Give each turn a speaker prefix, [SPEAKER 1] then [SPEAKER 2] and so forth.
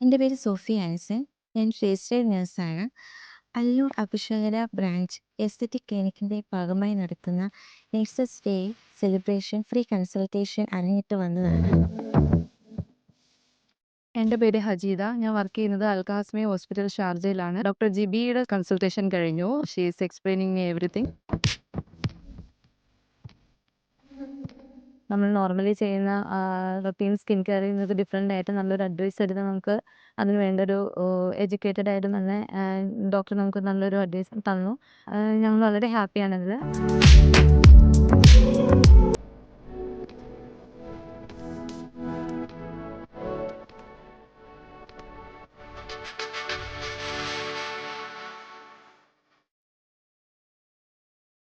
[SPEAKER 1] എൻ്റെ പേര് സോഫി ആൻസൺ. ഞാൻ രജിസ്റ്റേർഡ് നഴ്സാണ്. അല്ലൂർ അകുഷകര ബ്രാഞ്ച് എസ്തെറ്റിക് ക്ലിനിക്കിൻ്റെ ഭാഗമായി നടത്തുന്ന nurses day celebration free consultation അറിഞ്ഞിട്ട് വന്നതാണ്.
[SPEAKER 2] എൻ്റെ പേര് ഹജീദ. ഞാൻ വർക്ക് ചെയ്യുന്നത് അൽകാസ്മി ഹോസ്പിറ്റൽ ഷാർജയിലാണ്. ഡോക്ടർ ജിബിയുടെ കൺസൾട്ടേഷൻ കഴിഞ്ഞു. She is explaining me everything. നമ്മൾ നോർമലി ചെയ്യുന്ന റൊട്ടീൻ സ്കിൻ കെയർ ചെയ്യുന്നത് ഡിഫറെൻ്റ് ആയിട്ട് നല്ലൊരു അഡ്വൈസ് എടുത്ത് നമുക്ക് അതിന് വേണ്ടൊരു എഡ്യൂക്കേറ്റഡ് ആയിട്ട് തന്നെ ഡോക്ടർ നമുക്ക് നല്ലൊരു അഡ്വൈസ് തന്നു. ഞങ്ങൾ വളരെ ഹാപ്പിയാണതിൽ.